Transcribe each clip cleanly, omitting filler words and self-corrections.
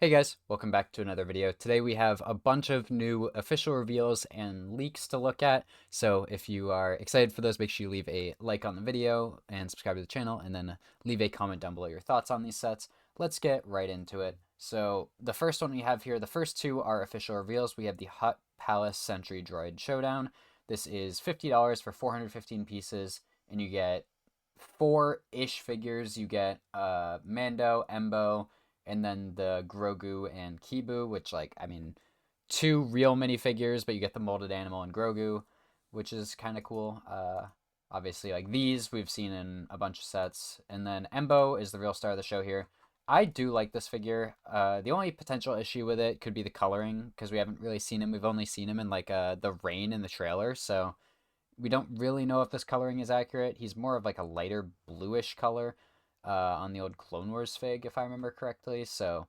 Hey guys, welcome back to another video. Today we have a bunch of new official reveals and leaks to look at. So if you are excited for those, make sure you leave a like on the video and subscribe to the channel, and then leave a comment down below your thoughts on these sets. Let's get right into it. So the first one we have here, the first two are official reveals. We have the Hut Palace Sentry Droid Showdown. This is $50 for 415 pieces, and you get four-ish figures. You get Mando, Embo, and then the Grogu and Kibu, which, like, I mean, two real minifigures, but you get the molded animal and Grogu, which is kind of cool. Obviously, like, these we've seen in a bunch of sets. And then Embo is the real star of the show here. I do like this figure. The only potential issue with it could be the coloring, because we haven't really seen him. We've only seen him in, like, the rain in the trailer, so we don't really know if this coloring is accurate. He's more of like a lighter bluish color on the old Clone Wars fig, if I remember correctly. So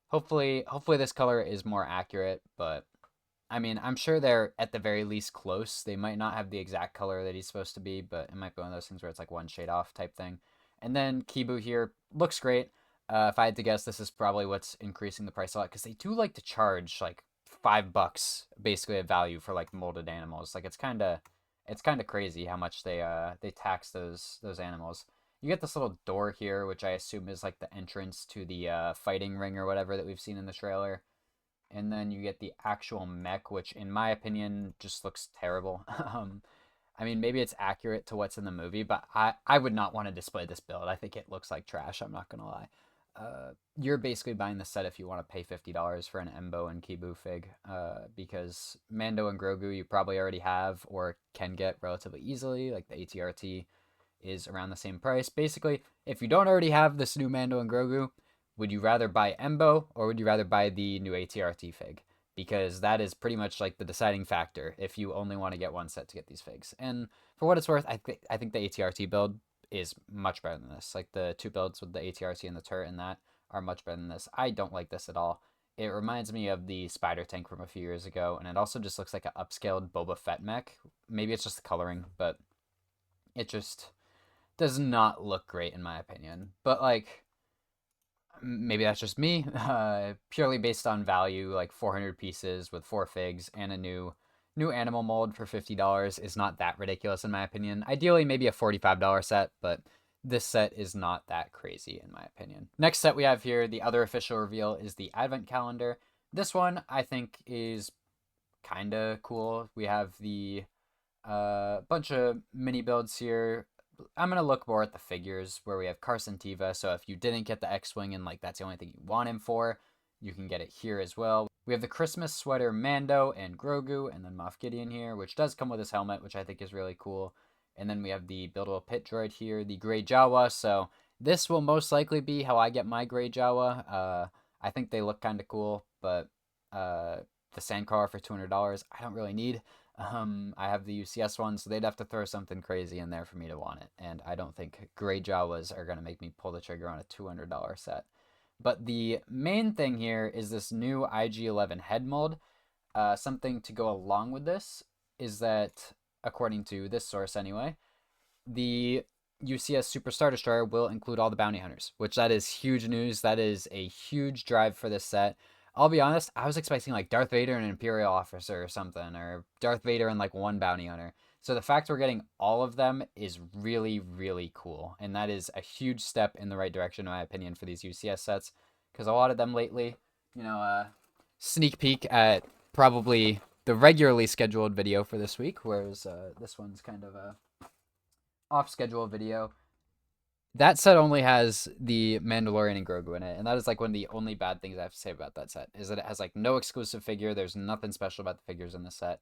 hopefully this color is more accurate. But I mean, I'm sure they're at the very least close. They might not have the exact color that he's supposed to be, but it might be one of those things where it's like one shade off type thing. And then Kibu here looks great. If I had to guess, this is probably what's increasing the price a lot, because they do like to charge like $5 basically a value for like molded animals. Like it's kind of crazy how much they tax those animals. You get this little door here, which I assume is like the entrance to the fighting ring or whatever that we've seen in the trailer. And then you get the actual mech, which in my opinion just looks terrible. I mean, maybe it's accurate to what's in the movie, but I would not want to display this build. I think it looks like trash. I'm not gonna lie. You're basically buying the set if you want to pay $50 for an Embo and Kibu fig, because Mando and Grogu you probably already have or can get relatively easily. Like the ATRT is around the same price. Basically, if you don't already have this new Mando and Grogu, would you rather buy Embo or would you rather buy the new ATRT fig? Because that is pretty much like the deciding factor if you only want to get one set to get these figs. And for what it's worth, I think the ATRT build is much better than this. Like the two builds with the ATRT and the turret and that are much better than this. I don't like this at all. It reminds me of the spider tank from a few years ago, and it also just looks like an upscaled Boba Fett mech. Maybe it's just the coloring, but it just does not look great in my opinion. But like maybe that's just me. Purely based on value, like 400 pieces with four figs and a new animal mold for $50 is not that ridiculous in my opinion. Ideally, maybe a $45 set, but this set is not that crazy in my opinion. Next set we have here, the other official reveal, is the Advent Calendar. This one I think is kind of cool. We have the bunch of mini builds here. I'm gonna look more at the figures where we have Carson Teva. So if you didn't get the X-wing and like that's the only thing you want him for, you can get it here as well. We have the Christmas sweater Mando and Grogu, and then Moff Gideon here, which does come with his helmet, which I think is really cool. And then we have the buildable pit droid here, the Gray Jawa. So this will most likely be how I get my Gray Jawa. I think they look kind of cool, but uh, the Sandcrawler for $200, I don't really need. I have the UCS one, so they'd have to throw something crazy in there for me to want it. And I don't think Gray Jawas are going to make me pull the trigger on a $200 set. But the main thing here is this new IG-11 head mold. Something to go along with this is that, according to this source anyway, the UCS Super Star Destroyer will include all the bounty hunters, which that is huge news. That is a huge drive for this set. I'll be honest, I was expecting like Darth Vader and an Imperial officer or something, or Darth Vader and like one bounty hunter. So the fact we're getting all of them is really, really cool. And that is a huge step in the right direction, in my opinion, for these UCS sets. Because a lot of them lately, sneak peek at probably the regularly scheduled video for this week, whereas this one's kind of a off schedule video. That set only has the Mandalorian and Grogu in it, and that is like one of the only bad things I have to say about that set is that it has like no exclusive figure. There's nothing special about the figures in this set.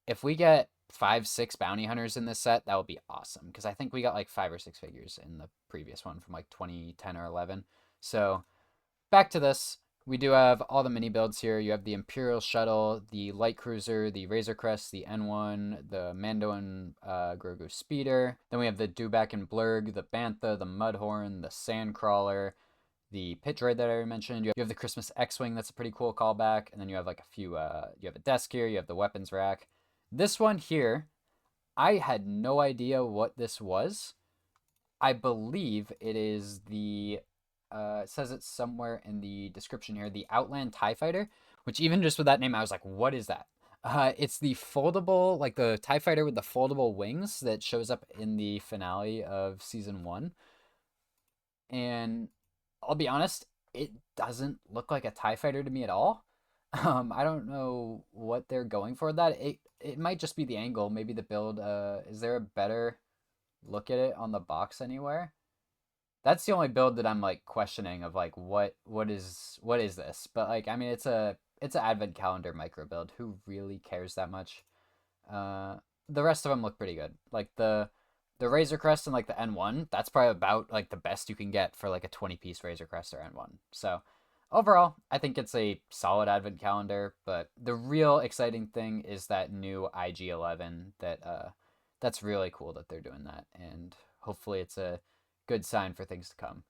If we get 5, 6 bounty hunters in this set, that would be awesome, because I think we got like 5 or 6 figures in the previous one from like 2010 or 11. So back to this. We do have all the mini builds here. You have the Imperial Shuttle, the Light Cruiser, the Razor Crest, the N1, the Mando and Grogu Speeder. Then we have the Dewback and Blurg, the Bantha, the Mudhorn, the Sandcrawler, the Pit Droid that I already mentioned. You have the Christmas X-Wing, that's a pretty cool callback. And then you have like a few, you have a desk here, you have the weapons rack. This one here, I had no idea what this was. I believe it is the It says it's somewhere in the description here. The Outland TIE Fighter, which even just with that name, I was like, what is that? It's the foldable, like the TIE Fighter with the foldable wings that shows up in the finale of season 1. And I'll be honest, it doesn't look like a TIE Fighter to me at all. I don't know what they're going for with that. It might just be the angle. Maybe the build. Is there a better look at it on the box anywhere? That's the only build that I'm like questioning of like what is this? But like I mean it's an advent calendar micro build. Who really cares that much? Uh, the rest of them look pretty good. Like the Razor Crest and like the N1, that's probably about like the best you can get for like a 20-piece Razor Crest or N1. So overall, I think it's a solid advent calendar, but the real exciting thing is that new IG-11 that's really cool that they're doing that, and hopefully it's a good sign for things to come.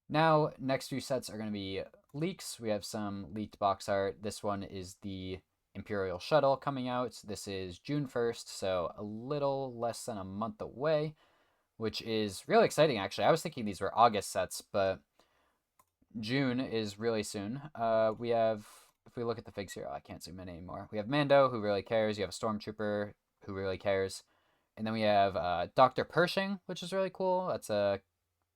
Now, next few sets are going to be leaks. We have some leaked box art. This one is the Imperial Shuttle coming out. This is June 1st, so a little less than a month away, which is really exciting, actually. I was thinking these were August sets, but June is really soon. We have, if we look at the figs here, I can't zoom in anymore. We have Mando, who really cares. You have a Stormtrooper, who really cares. And then we have Dr. Pershing, which is really cool. That's a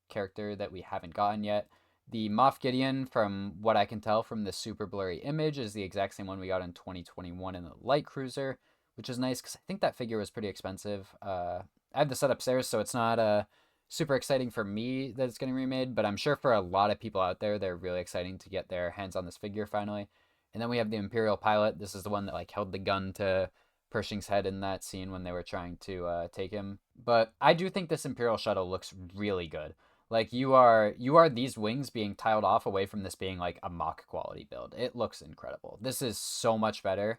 character that we haven't gotten yet. The Moff Gideon, from what I can tell from the super blurry image, is the exact same one we got in 2021 in the Light Cruiser, which is nice because I think that figure was pretty expensive. I have the set upstairs, so it's not super exciting for me that it's getting remade, but I'm sure for a lot of people out there, they're really exciting to get their hands on this figure finally. And then we have the Imperial Pilot. This is the one that like held the gun to Pershing's head in that scene when they were trying to take him. But I do think this Imperial Shuttle looks really good. Like you are these wings being tiled off away from this being like a mock quality build. It looks incredible. This is so much better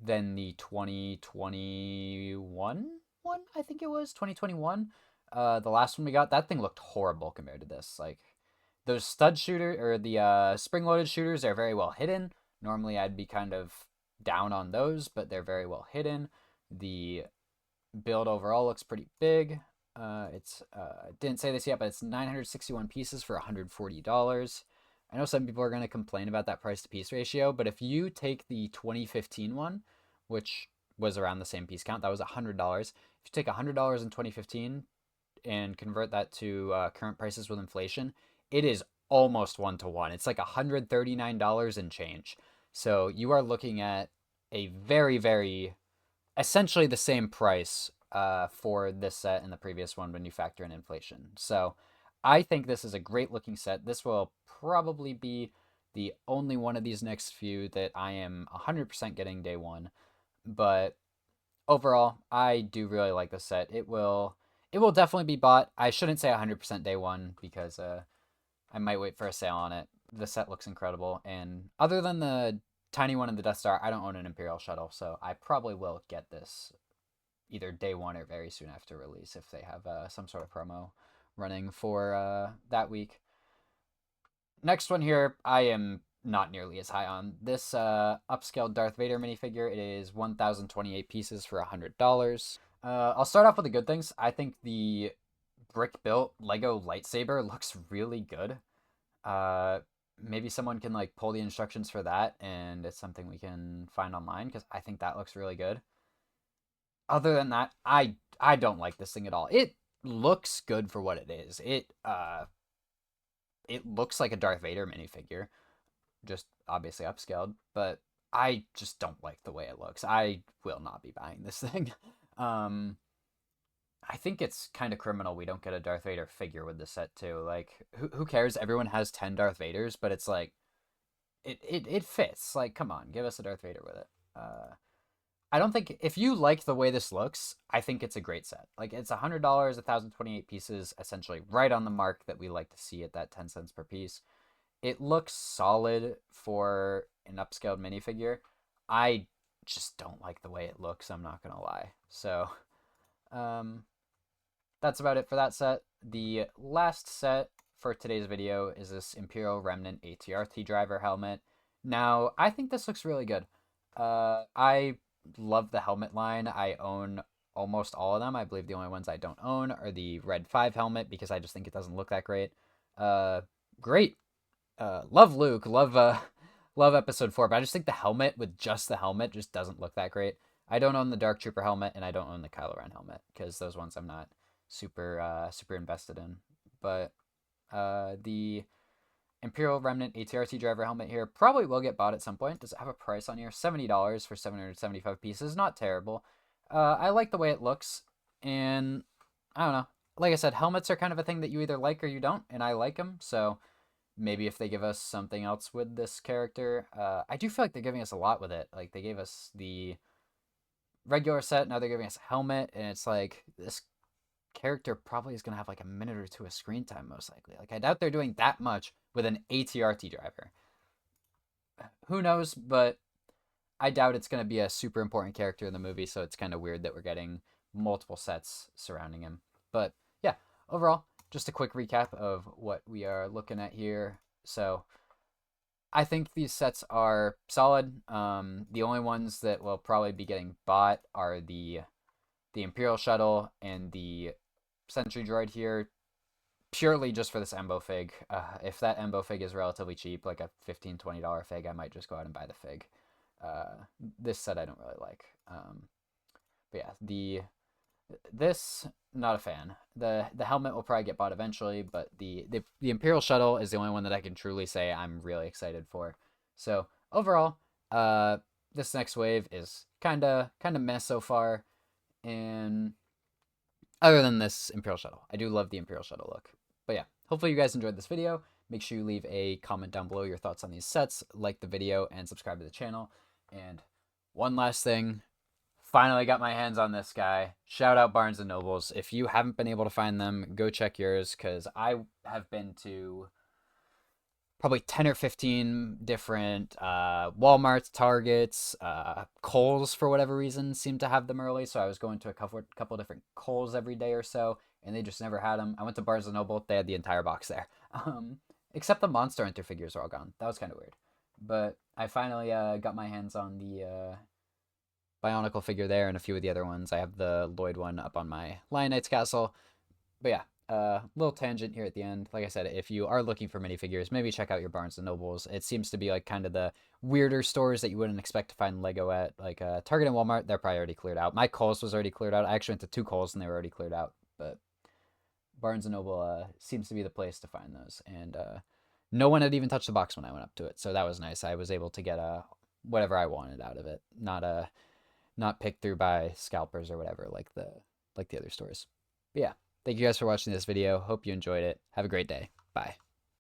than the 2021 one, I think it was 2021. The last one we got, that thing looked horrible compared to this. Like those stud shooter or the spring loaded shooters are very well hidden. Normally I'd be kind of down on those, but they're very well hidden. The build overall looks pretty big. It's didn't say this yet, but it's 961 pieces for $140. I know some people are going to complain about that price to piece ratio, but if you take the 2015 one, which was around the same piece count, that was $100. If you take $100 in 2015 and convert that to current prices with inflation, it is almost 1-to-1. It's like $139 and change. So you are looking at a very, very essentially the same price for this set and the previous one when you factor in inflation. So I think this is a great looking set. This will probably be the only one of these next few that I am 100% getting day one. But overall, I do really like this set. It will definitely be bought. I shouldn't say 100% day one because I might wait for a sale on it. The set looks incredible, and other than the tiny one in the Death Star, I don't own an Imperial Shuttle, so I probably will get this either day one or very soon after release if they have some sort of promo running for that week. Next one here, I am not nearly as high on. This upscaled Darth Vader minifigure, it is 1,028 pieces for $100. I'll start off with the good things. I think the brick-built Lego lightsaber looks really good. Maybe someone can like pull the instructions for that, and it's something we can find online because I think that looks really good. Other than that, I don't like this thing at all. It looks good for what it is. It looks like a Darth Vader minifigure, just obviously upscaled, but I just don't like the way it looks. I will not be buying this thing. I think it's kind of criminal we don't get a Darth Vader figure with the set too. Like, who cares? Everyone has 10 Darth Vaders, but it's like, it fits. Like, come on, give us a Darth Vader with it. I don't think, if you like the way this looks, I think it's a great set. Like, it's $100, 1,028 pieces, essentially right on the mark that we like to see at that 10 cents per piece. It looks solid for an upscaled minifigure. I just don't like the way it looks, I'm not gonna lie. So, that's about it for that set. The last set for today's video is this Imperial Remnant ATRT driver helmet. Now, I think this looks really good. I love the helmet line. I own almost all of them. I believe the only ones I don't own are the Red 5 helmet because I just think it doesn't look that great. great. Love Luke, love episode 4, but I just think the helmet with just the helmet just doesn't look that great. I don't own the Dark Trooper helmet, and I don't own the Kylo Ren helmet because those ones I'm not super invested in. But the Imperial Remnant ATRT driver helmet here probably will get bought at some point. Does it have a price on here? $70 for 775 pieces. Not terrible. I like the way it looks, and I don't know. Like I said, helmets are kind of a thing that you either like or you don't, and I like them, so maybe if they give us something else with this character. I do feel like they're giving us a lot with it. Like, they gave us the regular set, now they're giving us a helmet, and it's like, this character probably is going to have like a minute or two of screen time, most likely. Like, I doubt they're doing that much with an ATRT driver. Who knows, but I doubt it's going to be a super important character in the movie, so it's kind of weird that we're getting multiple sets surrounding him. But yeah, overall, just a quick recap of what we are looking at here. So I think these sets are solid. The only ones that will probably be getting bought are the Imperial Shuttle and the Sentry Droid here, purely just for this Embo fig. If that Embo fig is relatively cheap, like a $15-$20 fig, I might just go out and buy the fig. This set I don't really like. But yeah, this, not a fan. The helmet will probably get bought eventually, but the Imperial Shuttle is the only one that I can truly say I'm really excited for. So overall, this next wave is kinda meh so far, and other than this Imperial Shuttle, I do love the Imperial Shuttle look. But yeah, hopefully you guys enjoyed this video. Make sure you leave a comment down below your thoughts on these sets, like the video, and subscribe to the channel. And one last thing, finally got my hands on this guy. Shout out Barnes and Nobles. If you haven't been able to find them, go check yours, because I have been to probably 10 or 15 different Walmarts, Targets, Kohl's for whatever reason seem to have them early. So I was going to a couple different Kohl's every day or so, and they just never had them. I went to Barnes and Noble; they had the entire box there, except the Monster Hunter figures are all gone. That was kind of weird, but I finally got my hands on the Bionicle figure there and a few of the other ones. I have the Lloyd one up on my Lion Knights castle. But yeah, little tangent here at the end. Like I said, if you are looking for minifigures, maybe check out your Barnes and Nobles. It seems to be like kind of the weirder stores that you wouldn't expect to find Lego at. Like Target and Walmart, they're probably already cleared out. My Kohl's was already cleared out. I actually went to two Kohl's and they were already cleared out. But Barnes and Noble seems to be the place to find those. And no one had even touched the box when I went up to it, so that was nice. I was able to get whatever I wanted out of it, not picked through by scalpers or whatever like the other stores. But yeah, thank you guys for watching this video. Hope you enjoyed it. Have a great day. Bye.